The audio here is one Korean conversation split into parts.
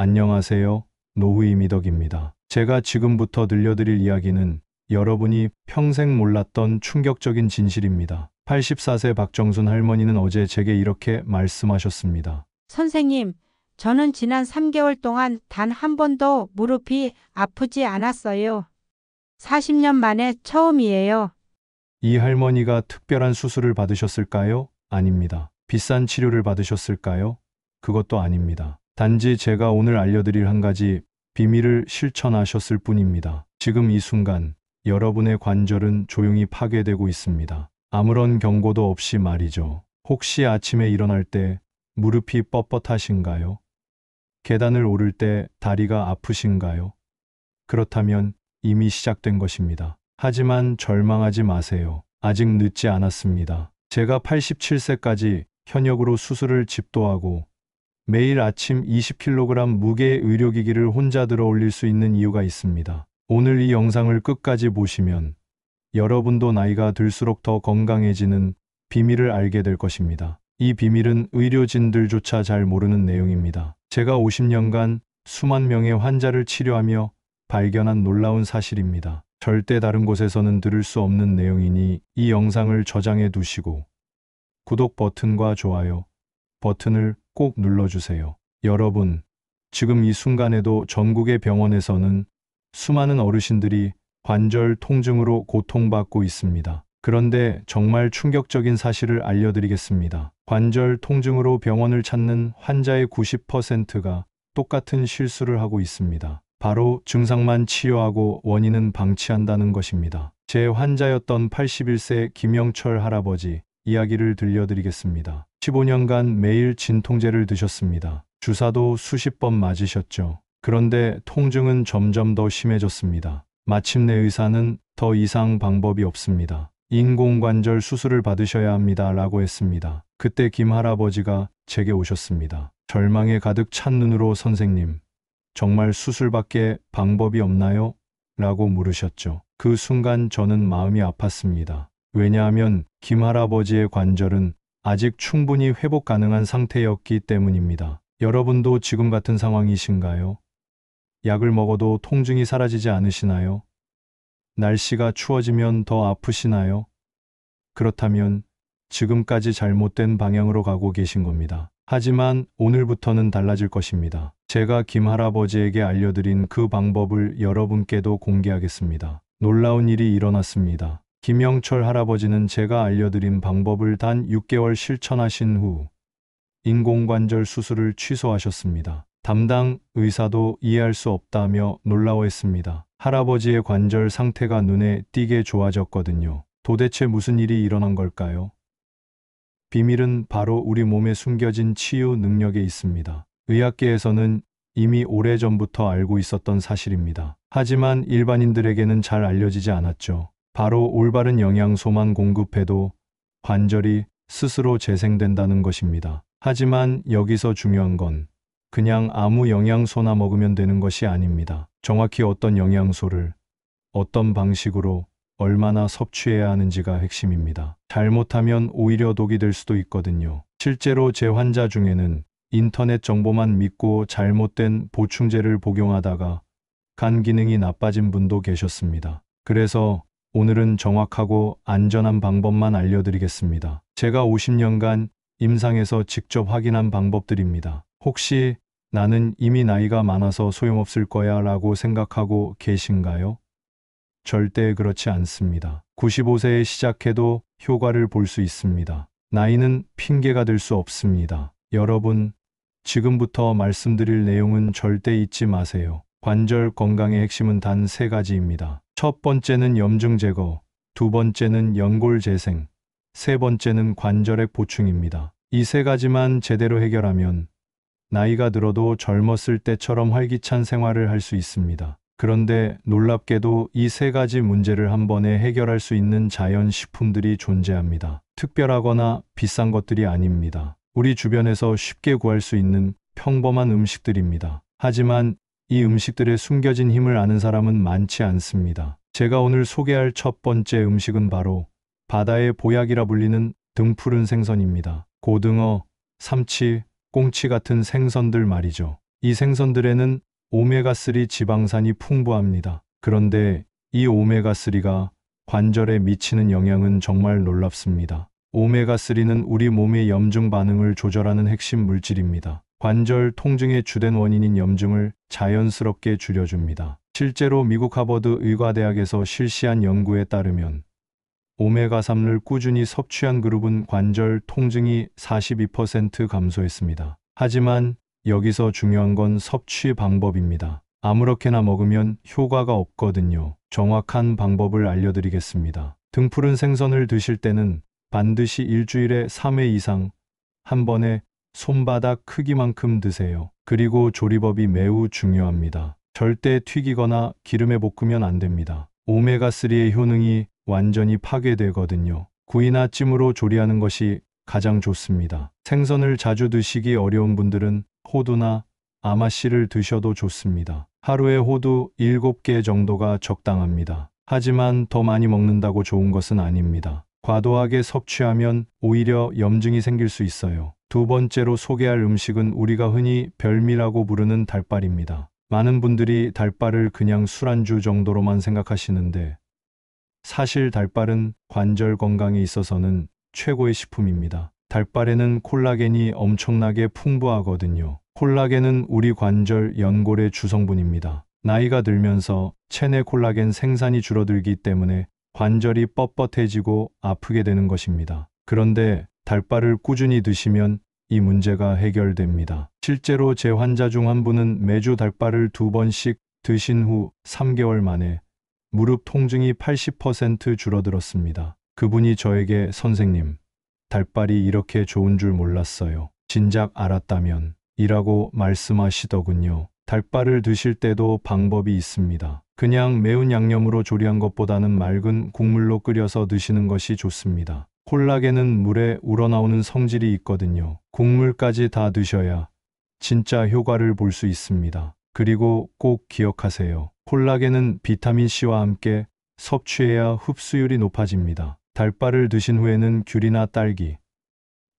안녕하세요. 노후이 미덕입니다. 제가 지금부터 들려드릴 이야기는 여러분이 평생 몰랐던 충격적인 진실입니다. 84세 박정순 할머니는 어제 제게 이렇게 말씀하셨습니다. 선생님, 저는 지난 3개월 동안 단 한 번도 무릎이 아프지 않았어요. 40년 만에 처음이에요. 이 할머니가 특별한 수술을 받으셨을까요? 아닙니다. 비싼 치료를 받으셨을까요? 그것도 아닙니다. 단지 제가 오늘 알려드릴 한 가지 비밀을 실천하셨을 뿐입니다. 지금 이 순간 여러분의 관절은 조용히 파괴되고 있습니다. 아무런 경고도 없이 말이죠. 혹시 아침에 일어날 때 무릎이 뻣뻣하신가요? 계단을 오를 때 다리가 아프신가요? 그렇다면 이미 시작된 것입니다. 하지만 절망하지 마세요. 아직 늦지 않았습니다. 제가 87세까지 현역으로 수술을 집도하고 매일 아침 20kg 무게의 의료기기를 혼자 들어 올릴 수 있는 이유가 있습니다. 오늘 이 영상을 끝까지 보시면 여러분도 나이가 들수록 더 건강해지는 비밀을 알게 될 것입니다. 이 비밀은 의료진들조차 잘 모르는 내용입니다. 제가 50년간 수만 명의 환자를 치료하며 발견한 놀라운 사실입니다. 절대 다른 곳에서는 들을 수 없는 내용이니 이 영상을 저장해 두시고 구독 버튼과 좋아요 버튼을 꼭 눌러주세요. 여러분, 지금 이 순간에도 전국의 병원에서는 수많은 어르신들이 관절 통증으로 고통받고 있습니다. 그런데 정말 충격적인 사실을 알려드리겠습니다. 관절 통증으로 병원을 찾는 환자의 90%가 똑같은 실수를 하고 있습니다. 바로 증상만 치료하고 원인은 방치한다는 것입니다. 제 환자였던 81세 김영철 할아버지 이야기를 들려드리겠습니다. 15년간 매일 진통제를 드셨습니다. 주사도 수십 번 맞으셨죠. 그런데 통증은 점점 더 심해졌습니다. 마침내 의사는 더 이상 방법이 없습니다. 인공관절 수술을 받으셔야 합니다. 라고 했습니다. 그때 김 할아버지가 제게 오셨습니다. 절망에 가득 찬 눈으로 선생님, 정말 수술밖에 방법이 없나요? 라고 물으셨죠. 그 순간 저는 마음이 아팠습니다. 왜냐하면 김 할아버지의 관절은 아직 충분히 회복 가능한 상태였기 때문입니다. 여러분도 지금 같은 상황이신가요? 약을 먹어도 통증이 사라지지 않으시나요? 날씨가 추워지면 더 아프시나요? 그렇다면 지금까지 잘못된 방향으로 가고 계신 겁니다. 하지만 오늘부터는 달라질 것입니다. 제가 김 할아버지에게 알려드린 그 방법을 여러분께도 공개하겠습니다. 놀라운 일이 일어났습니다. 김영철 할아버지는 제가 알려드린 방법을 단 6개월 실천하신 후 인공관절 수술을 취소하셨습니다. 담당 의사도 이해할 수 없다며 놀라워했습니다. 할아버지의 관절 상태가 눈에 띄게 좋아졌거든요. 도대체 무슨 일이 일어난 걸까요? 비밀은 바로 우리 몸에 숨겨진 치유 능력에 있습니다. 의학계에서는 이미 오래전부터 알고 있었던 사실입니다. 하지만 일반인들에게는 잘 알려지지 않았죠. 바로 올바른 영양소만 공급해도 관절이 스스로 재생된다는 것입니다. 하지만 여기서 중요한 건 그냥 아무 영양소나 먹으면 되는 것이 아닙니다. 정확히 어떤 영양소를 어떤 방식으로 얼마나 섭취해야 하는지가 핵심입니다. 잘못하면 오히려 독이 될 수도 있거든요. 실제로 제 환자 중에는 인터넷 정보만 믿고 잘못된 보충제를 복용하다가 간 기능이 나빠진 분도 계셨습니다. 그래서 오늘은 정확하고 안전한 방법만 알려드리겠습니다. 제가 50년간 임상에서 직접 확인한 방법들입니다. 혹시 나는 이미 나이가 많아서 소용없을 거야 라고 생각하고 계신가요? 절대 그렇지 않습니다. 95세에 시작해도 효과를 볼 수 있습니다. 나이는 핑계가 될 수 없습니다. 여러분, 지금부터 말씀드릴 내용은 절대 잊지 마세요. 관절 건강의 핵심은 단 3가지입니다. 첫 번째는 염증 제거, 두 번째는 연골 재생, 세 번째는 관절액 보충입니다. 이 3가지만 제대로 해결하면 나이가 들어도 젊었을 때처럼 활기찬 생활을 할 수 있습니다. 그런데 놀랍게도 이 3가지 문제를 한 번에 해결할 수 있는 자연식품들이 존재합니다. 특별하거나 비싼 것들이 아닙니다. 우리 주변에서 쉽게 구할 수 있는 평범한 음식들입니다. 하지만 이 음식들의 숨겨진 힘을 아는 사람은 많지 않습니다. 제가 오늘 소개할 첫 번째 음식은 바로 바다의 보약이라 불리는 등푸른 생선입니다. 고등어, 삼치, 꽁치 같은 생선들 말이죠. 이 생선들에는 오메가3 지방산이 풍부합니다. 그런데 이 오메가3가 관절에 미치는 영향은 정말 놀랍습니다. 오메가3는 우리 몸의 염증 반응을 조절하는 핵심 물질입니다. 관절 통증의 주된 원인인 염증을 자연스럽게 줄여줍니다. 실제로 미국 하버드 의과대학에서 실시한 연구에 따르면 오메가3를 꾸준히 섭취한 그룹은 관절 통증이 42% 감소했습니다. 하지만 여기서 중요한 건 섭취 방법입니다. 아무렇게나 먹으면 효과가 없거든요. 정확한 방법을 알려드리겠습니다. 등푸른 생선을 드실 때는 반드시 일주일에 3회 이상 한 번에 손바닥 크기만큼 드세요. 그리고 조리법이 매우 중요합니다. 절대 튀기거나 기름에 볶으면 안 됩니다. 오메가3의 효능이 완전히 파괴되거든요. 구이나 찜으로 조리하는 것이 가장 좋습니다. 생선을 자주 드시기 어려운 분들은 호두나 아마씨를 드셔도 좋습니다. 하루에 호두 7개 정도가 적당합니다. 하지만 더 많이 먹는다고 좋은 것은 아닙니다. 과도하게 섭취하면 오히려 염증이 생길 수 있어요. 두 번째로 소개할 음식은 우리가 흔히 별미라고 부르는 달걀입니다. 많은 분들이 달걀을 그냥 술안주 정도로만 생각하시는데 사실 달걀은 관절 건강에 있어서는 최고의 식품입니다. 달걀에는 콜라겐이 엄청나게 풍부하거든요. 콜라겐은 우리 관절 연골의 주성분입니다. 나이가 들면서 체내 콜라겐 생산이 줄어들기 때문에 관절이 뻣뻣해지고 아프게 되는 것입니다. 그런데 달걀을 꾸준히 드시면 이 문제가 해결됩니다. 실제로 제 환자 중 한 분은 매주 달걀을 2번씩 드신 후 3개월 만에 무릎 통증이 80% 줄어들었습니다. 그분이 저에게 선생님, 달걀이 이렇게 좋은 줄 몰랐어요. 진작 알았다면 이라고 말씀하시더군요. 달걀을 드실 때도 방법이 있습니다. 그냥 매운 양념으로 조리한 것보다는 맑은 국물로 끓여서 드시는 것이 좋습니다. 콜라겐은 물에 우러나오는 성질이 있거든요. 국물까지 다 드셔야 진짜 효과를 볼 수 있습니다. 그리고 꼭 기억하세요. 콜라겐은 비타민C와 함께 섭취해야 흡수율이 높아집니다. 달걀을 드신 후에는 귤이나 딸기,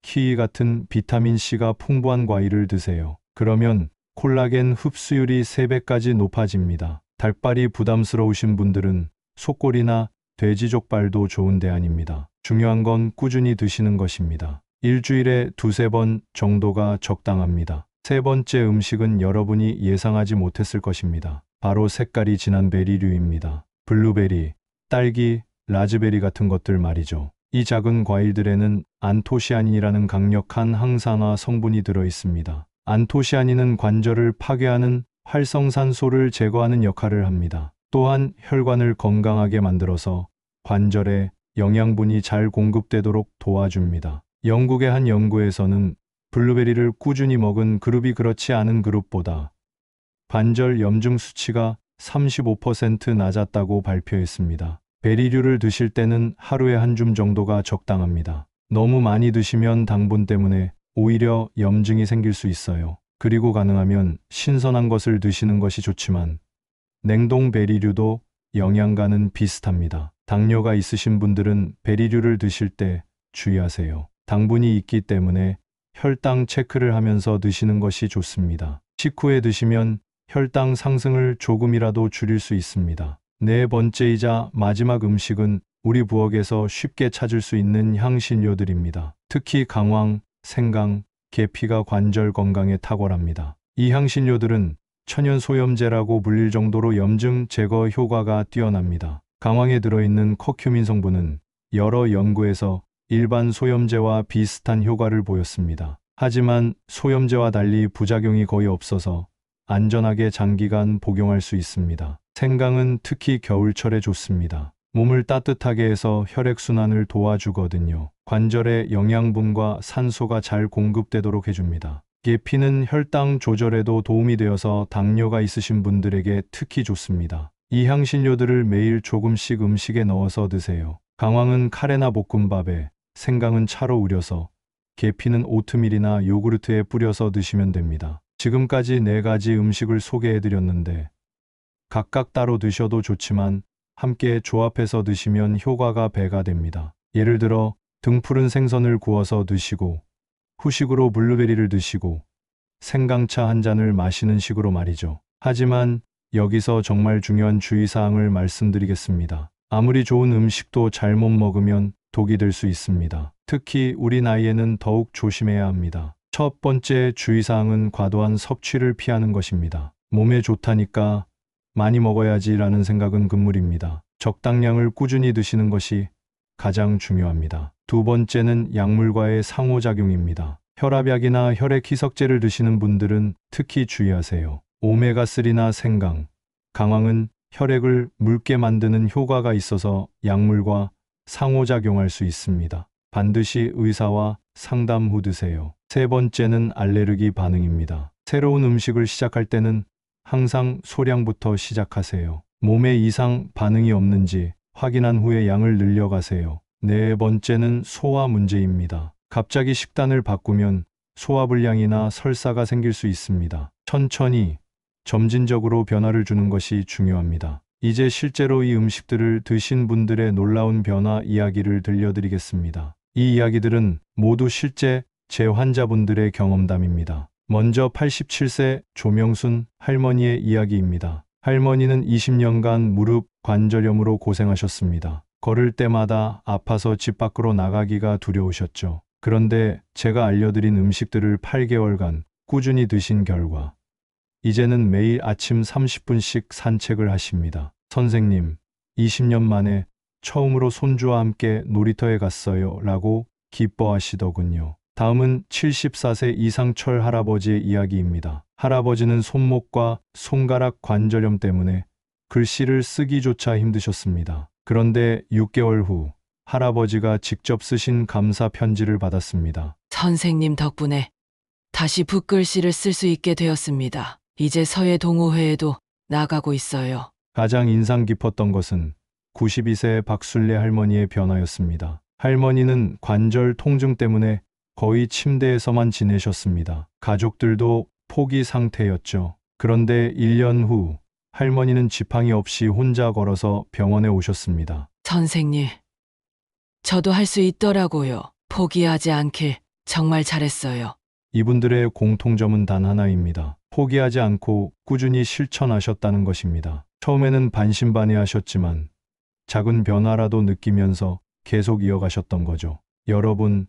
키위 같은 비타민C가 풍부한 과일을 드세요. 그러면 콜라겐 흡수율이 3배까지 높아집니다. 달걀이 부담스러우신 분들은 속골이나 돼지족발도 좋은 대안입니다. 중요한 건 꾸준히 드시는 것입니다. 일주일에 2~3번 정도가 적당합니다. 세 번째 음식은 여러분이 예상하지 못했을 것입니다. 바로 색깔이 진한 베리류입니다. 블루베리, 딸기, 라즈베리 같은 것들 말이죠. 이 작은 과일들에는 안토시아닌이라는 강력한 항산화 성분이 들어 있습니다. 안토시아닌은 관절을 파괴하는 활성산소를 제거하는 역할을 합니다. 또한 혈관을 건강하게 만들어서 관절에 영양분이 잘 공급되도록 도와줍니다. 영국의 한 연구에서는 블루베리를 꾸준히 먹은 그룹이 그렇지 않은 그룹보다 관절 염증 수치가 35% 낮았다고 발표했습니다. 베리류를 드실 때는 하루에 한 줌 정도가 적당합니다. 너무 많이 드시면 당분 때문에 오히려 염증이 생길 수 있어요. 그리고 가능하면 신선한 것을 드시는 것이 좋지만 냉동 베리류도 영양가는 비슷합니다. 당뇨가 있으신 분들은 베리류를 드실 때 주의하세요. 당분이 있기 때문에 혈당 체크를 하면서 드시는 것이 좋습니다. 식후에 드시면 혈당 상승을 조금이라도 줄일 수 있습니다. 네 번째이자 마지막 음식은 우리 부엌에서 쉽게 찾을 수 있는 향신료들입니다. 특히 강황, 생강, 계피가 관절 건강에 탁월합니다. 이 향신료들은 천연 소염제라고 불릴 정도로 염증 제거 효과가 뛰어납니다. 강황에 들어있는 커큐민 성분은 여러 연구에서 일반 소염제와 비슷한 효과를 보였습니다. 하지만 소염제와 달리 부작용이 거의 없어서 안전하게 장기간 복용할 수 있습니다. 생강은 특히 겨울철에 좋습니다. 몸을 따뜻하게 해서 혈액순환을 도와주거든요. 관절에 영양분과 산소가 잘 공급되도록 해줍니다. 계피는 혈당 조절에도 도움이 되어서 당뇨가 있으신 분들에게 특히 좋습니다. 이 향신료들을 매일 조금씩 음식에 넣어서 드세요. 강황은 카레나 볶음밥에, 생강은 차로 우려서, 계피는 오트밀이나 요구르트에 뿌려서 드시면 됩니다. 지금까지 4가지 음식을 소개해드렸는데 각각 따로 드셔도 좋지만 함께 조합해서 드시면 효과가 배가 됩니다. 예를 들어 등푸른 생선을 구워서 드시고 후식으로 블루베리를 드시고 생강차 한 잔을 마시는 식으로 말이죠. 하지만 여기서 정말 중요한 주의사항을 말씀드리겠습니다. 아무리 좋은 음식도 잘못 먹으면 독이 될 수 있습니다. 특히 우리 나이에는 더욱 조심해야 합니다. 첫 번째 주의사항은 과도한 섭취를 피하는 것입니다. 몸에 좋다니까 많이 먹어야지라는 생각은 금물입니다. 적당량을 꾸준히 드시는 것이 가장 중요합니다. 두 번째는 약물과의 상호작용입니다. 혈압약이나 혈액 희석제를 드시는 분들은 특히 주의하세요. 오메가3나 생강, 강황은 혈액을 묽게 만드는 효과가 있어서 약물과 상호작용할 수 있습니다. 반드시 의사와 상담 후 드세요. 세 번째는 알레르기 반응입니다. 새로운 음식을 시작할 때는 항상 소량부터 시작하세요. 몸에 이상 반응이 없는지 확인한 후에 양을 늘려가세요. 네 번째는 소화 문제입니다. 갑자기 식단을 바꾸면 소화불량이나 설사가 생길 수 있습니다. 천천히 점진적으로 변화를 주는 것이 중요합니다. 이제 실제로 이 음식들을 드신 분들의 놀라운 변화 이야기를 들려드리겠습니다. 이 이야기들은 모두 실제 제 환자분들의 경험담입니다. 먼저 87세 조명순 할머니의 이야기입니다. 할머니는 20년간 무릎 관절염으로 고생하셨습니다. 걸을 때마다 아파서 집 밖으로 나가기가 두려우셨죠. 그런데 제가 알려드린 음식들을 8개월간 꾸준히 드신 결과 이제는 매일 아침 30분씩 산책을 하십니다. 선생님, 20년 만에 처음으로 손주와 함께 놀이터에 갔어요 라고 기뻐하시더군요. 다음은 74세 이상철 할아버지의 이야기입니다. 할아버지는 손목과 손가락 관절염 때문에 글씨를 쓰기조차 힘드셨습니다. 그런데 6개월 후 할아버지가 직접 쓰신 감사 편지를 받았습니다. 선생님 덕분에 다시 붓글씨를 쓸 수 있게 되었습니다. 이제 서예 동호회에도 나가고 있어요. 가장 인상 깊었던 것은 92세 박순례 할머니의 변화였습니다. 할머니는 관절 통증 때문에 거의 침대에서만 지내셨습니다. 가족들도 포기 상태였죠. 그런데 1년 후 할머니는 지팡이 없이 혼자 걸어서 병원에 오셨습니다. 선생님, 저도 할 수 있더라고요. 포기하지 않길 정말 잘했어요. 이분들의 공통점은 단 하나입니다. 포기하지 않고 꾸준히 실천하셨다는 것입니다. 처음에는 반신반의하셨지만 작은 변화라도 느끼면서 계속 이어가셨던 거죠. 여러분,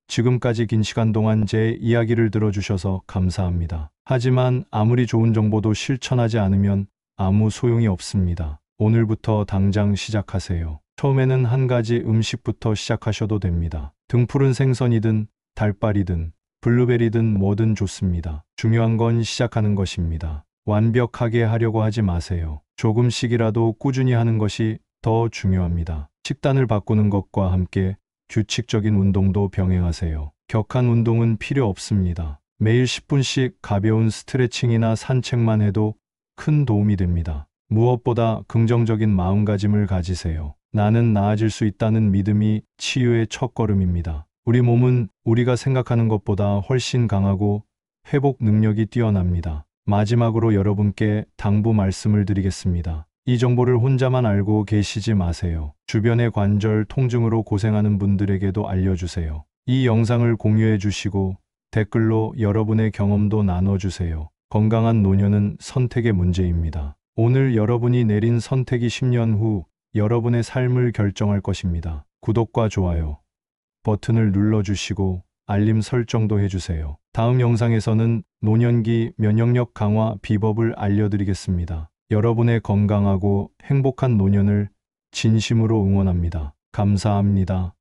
지금까지 긴 시간 동안 제 이야기를 들어주셔서 감사합니다. 하지만 아무리 좋은 정보도 실천하지 않으면 아무 소용이 없습니다. 오늘부터 당장 시작하세요. 처음에는 한 가지 음식부터 시작하셔도 됩니다. 등푸른 생선이든 달걀이든 블루베리든 뭐든 좋습니다. 중요한 건 시작하는 것입니다. 완벽하게 하려고 하지 마세요. 조금씩이라도 꾸준히 하는 것이 더 중요합니다. 식단을 바꾸는 것과 함께 규칙적인 운동도 병행하세요. 격한 운동은 필요 없습니다. 매일 10분씩 가벼운 스트레칭이나 산책만 해도 큰 도움이 됩니다. 무엇보다 긍정적인 마음가짐을 가지세요. 나는 나아질 수 있다는 믿음이 치유의 첫걸음입니다. 우리 몸은 우리가 생각하는 것보다 훨씬 강하고 회복 능력이 뛰어납니다. 마지막으로 여러분께 당부 말씀을 드리겠습니다. 이 정보를 혼자만 알고 계시지 마세요. 주변의 관절 통증으로 고생하는 분들에게도 알려주세요. 이 영상을 공유해 주시고 댓글로 여러분의 경험도 나눠주세요. 건강한 노년은 선택의 문제입니다. 오늘 여러분이 내린 선택이 10년 후 여러분의 삶을 결정할 것입니다. 구독과 좋아요 버튼을 눌러주시고 알림 설정도 해주세요. 다음 영상에서는 노년기 면역력 강화 비법을 알려드리겠습니다. 여러분의 건강하고 행복한 노년을 진심으로 응원합니다. 감사합니다.